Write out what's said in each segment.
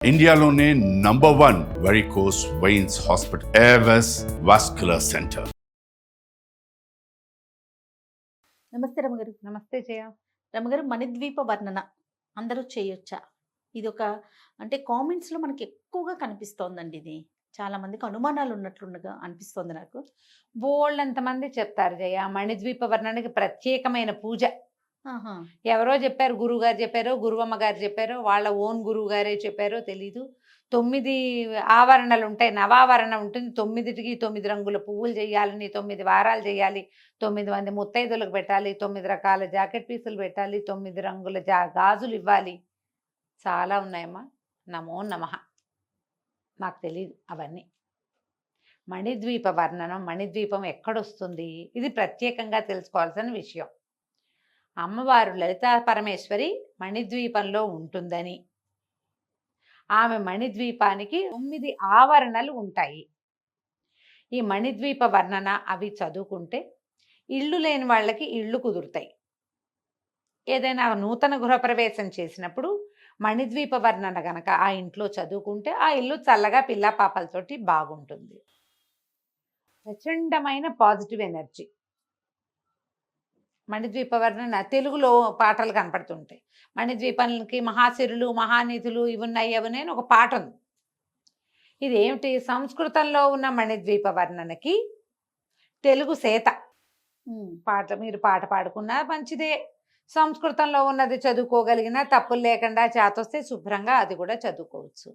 ఇండియాలోనే #1 varicose veins hospital Avis vascular centre. నమస్తే రమగారు. నమస్తే జయ. రమగారు, మణిద్వీప వర్ణన అందరూ చేయొచ్చా? ఇది ఒక అంటే కామెంట్స్లో మనకి ఎక్కువగా కనిపిస్తోందండి. ఇది చాలా మందికి అనుమానాలు ఉన్నట్లుండగా అనిపిస్తోంది నాకు. బోళ్ళంతమంది చెప్తారు జయ, మణిద్వీప వర్ణనకి ప్రత్యేకమైన పూజ. ఆహా. ఎవరో చెప్పారు, గురువు గారు చెప్పారో, గురువమ్మ గారు చెప్పారో, వాళ్ళ ఓన్ గురువు గారే చెప్పారో తెలీదు. 9 ఆవరణలు ఉంటాయి, నవావరణ ఉంటుంది. 9టికి 9 రంగుల పువ్వులు చేయాలని, 9 వారాలు చేయాలి, 9 మంది ముత్తైదులకు పెట్టాలి, 9 రకాల జాకెట్ పీసులు పెట్టాలి, 9 రంగుల గాజులు ఇవ్వాలి. చాలా ఉన్నాయమ్మా. నమో నమః. నాకు తెలియదు అవన్నీ. మణిద్వీప వర్ణనం, మణిద్వీపం ఎక్కడొస్తుంది, ఇది ప్రత్యేకంగా తెలుసుకోవాల్సిన విషయం. అమ్మవారు లలితా పరమేశ్వరి మణిద్వీపంలో ఉంటుందని, ఆమె మణిద్వీపానికి 9 ఆవరణలు ఉంటాయి. ఈ మణిద్వీప వర్ణన అవి చదువుకుంటే ఇళ్ళు లేని వాళ్ళకి ఇళ్ళు కుదురుతాయి. ఏదైనా నూతన గృహప్రవేశం చేసినప్పుడు మణిద్వీప వర్ణన గనక ఆ ఇంట్లో చదువుకుంటే ఆ ఇల్లు చల్లగా పిల్ల పాపలతోటి బాగుంటుంది. ప్రచండమైన పాజిటివ్ ఎనర్జీ. మణిద్వీప వర్ణన తెలుగులో పాటలు కనపడుతుంటాయి. మణిద్వీపానికి మహాశిరులు, మహానిధులు ఇవి ఉన్నాయి అవి అని ఒక పాట ఉంది. ఇది ఏమిటి? సంస్కృతంలో ఉన్న మణిద్వీప వర్ణనకి తెలుగు సేత. మీరు పాట పాడుకున్నా మంచిదే, సంస్కృతంలో ఉన్నది చదువుకోగలిగినా తప్పులు లేకుండా చేతొస్తే శుభ్రంగా అది కూడా చదువుకోవచ్చు.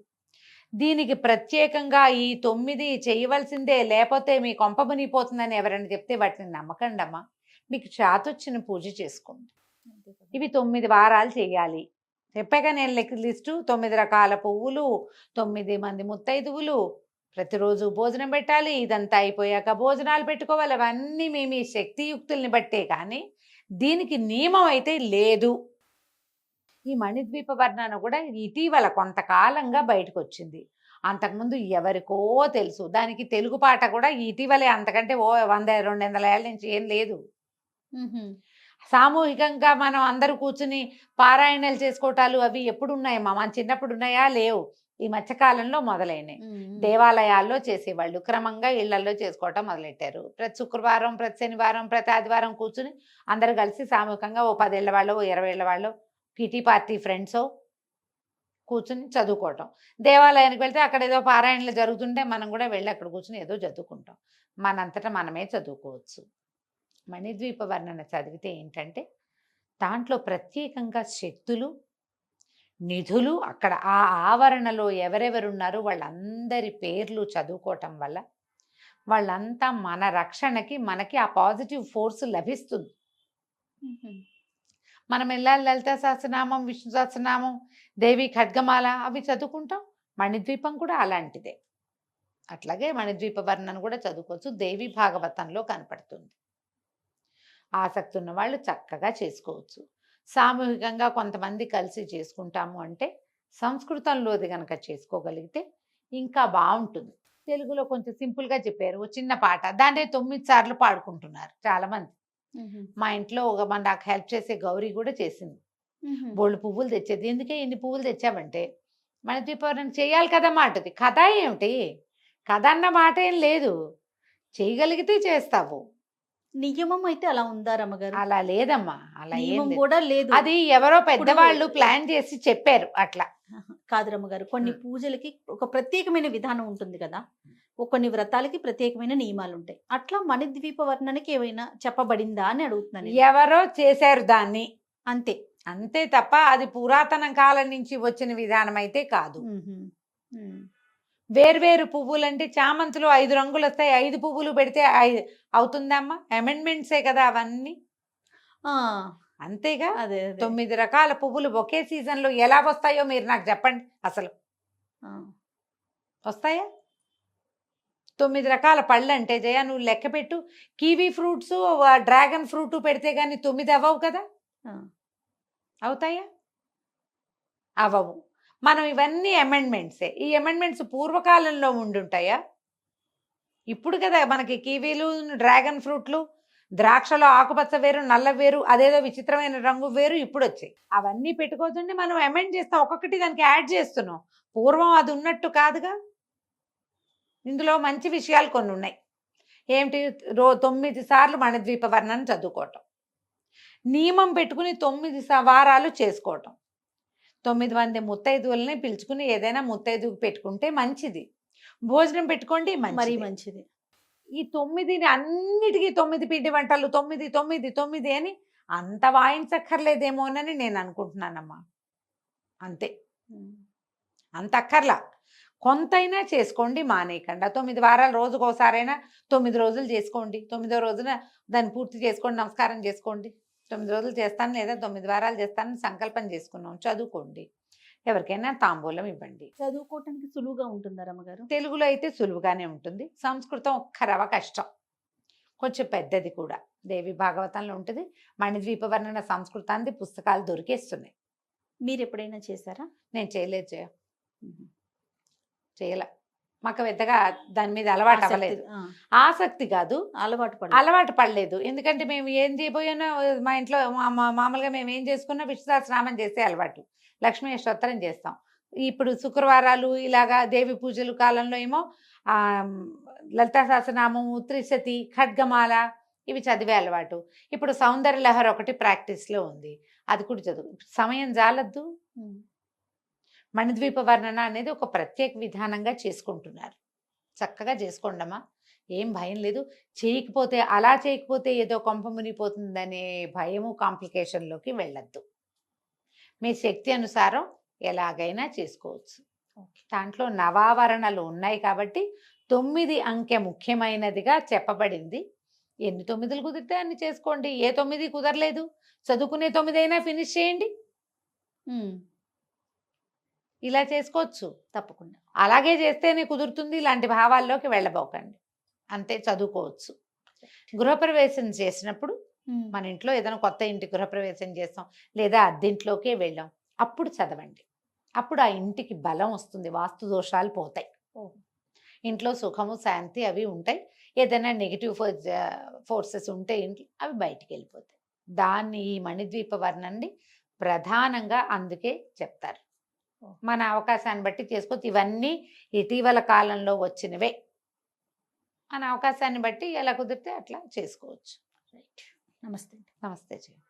దీనికి ప్రత్యేకంగా ఈ 9 చేయవలసిందే, లేకపోతే మీ కొంప మునిగిపోతుందని ఎవరైనా చెప్తే వాటిని నమ్మకండి అమ్మా. మీకు చేతొచ్చిన పూజ చేసుకోండి. ఇవి 9 వారాలు చేయాలి. చెప్పాక నేను లిస్టు. 9 రకాల పువ్వులు, 9 మంది ముత్తైదువులు, ప్రతిరోజు భోజనం పెట్టాలి. ఇదంతా అయిపోయాక భోజనాలు పెట్టుకోవాలి. అవన్నీ మీ శక్తియుక్తుల్ని బట్టే కానీ దీనికి నియమం అయితే లేదు. ఈ మణిద్వీప వర్ణన కూడా ఇటీవల కొంతకాలంగా బయటకు వచ్చింది. అంతకుముందు ఎవరికో తెలుసు. దానికి తెలుగు పాట కూడా ఇటీవలే, అంతకంటే 100-200 ఏళ్ళ నుంచి ఏం లేదు. సామూహికంగా మనం అందరూ కూర్చుని పారాయణలు చేసుకోవటాలు అవి ఎప్పుడు ఉన్నాయమ్మా? మన చిన్నప్పుడు ఉన్నాయా? లేవు. ఈ మధ్యకాలంలో మొదలైనవి. దేవాలయాల్లో చేసేవాళ్ళు క్రమంగా ఇళ్లలో చేసుకోవటం మొదలెట్టారు. ప్రతి శుక్రవారం, ప్రతి శనివారం, ప్రతి ఆదివారం కూర్చుని అందరూ కలిసి సామూహికంగా ఓ 10 ఏళ్ల వాళ్ళు, 20 ఏళ్ల వాళ్ళు, కిటీ పార్టీ ఫ్రెండ్స్ కూర్చుని చదువుకోవటం. దేవాలయానికి వెళ్తే అక్కడ ఏదో పారాయణలు జరుగుతుంటే మనం కూడా వెళ్ళి అక్కడ కూర్చుని ఏదో చదువుకుంటాం. మనంతటా మనమే చదువుకోవచ్చు. మణిద్వీప వర్ణన చదివితే ఏంటంటే దాంట్లో ప్రత్యేకంగా శక్తులు, నిధులు, అక్కడ ఆ ఆవరణలో ఎవరెవరున్నారో వాళ్ళందరి పేర్లు చదువుకోవటం వల్ల వాళ్ళంతా మన రక్షణకి, మనకి ఆ పాజిటివ్ ఫోర్స్ లభిస్తుంది. మనం వెళ్ళాలి లలిత సహస్రనామం, విష్ణు సహస్రనామం, దేవి ఖడ్గమాల అవి చదువుకుంటాం. మణిద్వీపం కూడా అలాంటిదే. అట్లాగే మణిద్వీప వర్ణన కూడా చదువుకోవచ్చు. దేవి భాగవతంలో కనపడుతుంది. ఆసక్తి ఉన్న వాళ్ళు చక్కగా చేసుకోవచ్చు. సామూహికంగా కొంతమంది కలిసి చేసుకుంటాము అంటే సంస్కృతంలోది కనుక చేసుకోగలిగితే ఇంకా బాగుంటుంది. తెలుగులో కొంచెం సింపుల్గా చెప్పారు, ఓ చిన్న పాట, దాన్ని 9 సార్లు పాడుకుంటున్నారు చాలామంది. మా ఇంట్లో నాకు హెల్ప్ చేసే గౌరీ కూడా చేసింది. బోళ్ళు పువ్వులు తెచ్చేది. ఎందుకే ఇన్ని పువ్వులు తెచ్చావంటే, మన దీపావళి చేయాలి కదా మాటది. కథ ఏమిటి? కథ అన్న మాట ఏం లేదు, చేయగలిగితే చేస్తావు. నియమం అయితే అలా ఉందా రమగారు? అలా లేదమ్మా, అలా నియమం కూడా లేదు. అది ఎవరో పెద్దవాళ్ళు ప్లాన్ చేసి చెప్పారు అట్లా. కాదు రమగారు, కొన్ని పూజలకి ఒక ప్రత్యేకమైన విధానం ఉంటుంది కదా, కొన్ని వ్రతాలకి ప్రత్యేకమైన నియమాలు ఉంటాయి. అట్లా మణిద్వీప వర్ణనకి ఏమైనా చెప్పబడిందా అని అడుగుతున్నాను. ఎవరో చేశారు దాన్ని, అంతే అంతే తప్ప అది పురాతన కాలం నుంచి వచ్చిన విధానం అయితే కాదు. వేర్వేరు పువ్వులు అంటే చామంతులు 5 రంగులు వస్తాయి, 5 పువ్వులు పెడితే అవుతుందమ్మా? అమెండ్మెంట్సే కదా అవన్నీ. అంతేగా. అదే 9 రకాల పువ్వులు ఒకే సీజన్లో ఎలా వస్తాయో మీరు నాకు చెప్పండి. అసలు వస్తాయా? 9 రకాల పళ్ళు అంటే జయ నువ్వు లెక్క పెట్టు. కివీ ఫ్రూట్స్, డ్రాగన్ ఫ్రూట్ పెడితే కానీ 9 అవ్వవు కదా. అవుతాయా? అవ్వవు. మనం ఇవన్నీ అమెండ్మెంట్సే. ఈ అమెండ్మెంట్స్ పూర్వకాలంలో ఉండుంటాయా? ఇప్పుడు కదా మనకి కివీలు, డ్రాగన్ ఫ్రూట్లు, ద్రాక్షలో ఆకుపచ్చ వేరు, నల్ల వేరు, అదేదో విచిత్రమైన రంగు వేరు ఇప్పుడు వచ్చాయి. అవన్నీ పెట్టుకోతుంటే మనం అమెండ్ చేస్తాం, ఒక్కొక్కటి దానికి యాడ్ చేస్తున్నాం. పూర్వం అది ఉన్నట్టు కాదుగా. ఇందులో మంచి విషయాలు కొన్ని ఉన్నాయి. ఏమిటి? 9 సార్లు మణిద్వీప వర్ణన చదువుకోవటం, నియమం పెట్టుకుని 9 వారాలు చేసుకోవటం, 9 మంది ముత్తైదువుల్ని పిలుచుకుని ఏదైనా ముత్తైదువు పెట్టుకుంటే మంచిది. భోజనం పెట్టుకోండి, మరీ మంచిది. ఈ 9 అన్నిటికీ 9 పిండి వంటలు 9 9 9 అని అంత వాయించక్కర్లేదేమోనని నేను అనుకుంటున్నానమ్మా. అంతే, అంత అక్కర్లా. కొంతైనా చేసుకోండి, మానేయకుండా. 9 వారాలు రోజుకోసారైనా 9 రోజులు చేసుకోండి. 9వ రోజున దాన్ని పూర్తి చేసుకోండి, నమస్కారం చేసుకోండి. 9 రోజులు చేస్తాను లేదా 9 వారాలు చేస్తానని సంకల్పం చేసుకున్నాం, చదువుకోండి. ఎవరికైనా తాంబూలం ఇవ్వండి. చదువుకోవటానికి సులువుగా ఉంటుందా రమ్మగారు? తెలుగులో అయితే సులువుగానే ఉంటుంది. సంస్కృతం ఒక్క రవ కష్టం, కొంచెం పెద్దది కూడా. దేవి భాగవతంలో ఉంటుంది. మణిద్వీప వర్ణన సంస్కృతానికి పుస్తకాలు దొరికేస్తున్నాయి. మీరు ఎప్పుడైనా చేశారా? నేను చేయలేదు, చేయలే. మాకు పెద్దగా దాని మీద అలవాటు అవ్వలేదు. ఆసక్తి కాదు, అలవాటు పడలేదు. ఎందుకంటే మేము ఏం చేయబోయినా మా ఇంట్లో మామూలుగా మేము ఏం చేసుకున్నా విష్ణు సహస్రనామం చేసే అలవాటు, లక్ష్మీ అష్టోత్తరం చేస్తాం. ఇప్పుడు శుక్రవారాలు ఇలాగా దేవి పూజలు కాలంలో ఏమో లలితా సహస్రనామం, త్రిశతి, ఖడ్గమాల ఇవి చదివే అలవాటు. ఇప్పుడు సౌందర్య లహరి ఒకటి ప్రాక్టీస్లో ఉంది, అది కూడా చదువు. సమయం జాలద్దు. మణిద్వీప వర్ణన అనేది ఒక ప్రత్యేక విధానంగా చేసుకుంటున్నారు. చక్కగా చేసుకోండమ్మా, ఏం భయం లేదు. చేయకపోతే అలా చేయకపోతే ఏదో కొంప మునిగిపోతుందనే భయము, కాంప్లికేషన్లోకి వెళ్ళద్దు. మీ శక్తి అనుసారం ఎలాగైనా చేసుకోవచ్చు. దాంట్లో నవావరణలు ఉన్నాయి కాబట్టి 9 అంకె ముఖ్యమైనదిగా చెప్పబడింది. ఎన్ని 9లు కుదిరితే అన్ని చేసుకోండి. ఏ 9 కుదరలేదు, చదువుకునే 9 అయినా ఫినిష్ చేయండి. ఇలా చేసుకోవచ్చు తప్పకుండా. అలాగే చేస్తేనే కుదురుతుంది, ఇలాంటి భావాల్లోకి వెళ్ళబోకండి. అంతే, చదువుకోవచ్చు. గృహప్రవేశం చేసినప్పుడు మన ఇంట్లో ఏదైనా కొత్త ఇంటి గృహప్రవేశం చేస్తాం లేదా అద్దెంట్లోకే వెళ్ళాం, అప్పుడు చదవండి. అప్పుడు ఆ ఇంటికి బలం వస్తుంది, వాస్తు దోషాలు పోతాయి, ఇంట్లో సుఖము శాంతి అవి ఉంటాయి. ఏదైనా నెగిటివ్ ఫోర్సెస్ ఉంటే ఇంట్లో అవి బయటికి వెళ్ళిపోతాయి. దాన్ని ఈ మణిద్వీప వర్ణన్ని ప్రధానంగా అందుకే చెప్తారు. మన అవకాశాన్ని బట్టి చేసుకోవచ్చు. ఇవన్నీ ఇటీవల కాలంలో వచ్చినవే. మన అవకాశాన్ని బట్టి ఎలా కుదిరితే అట్లా చేసుకోవచ్చు. నమస్తే. నమస్తే.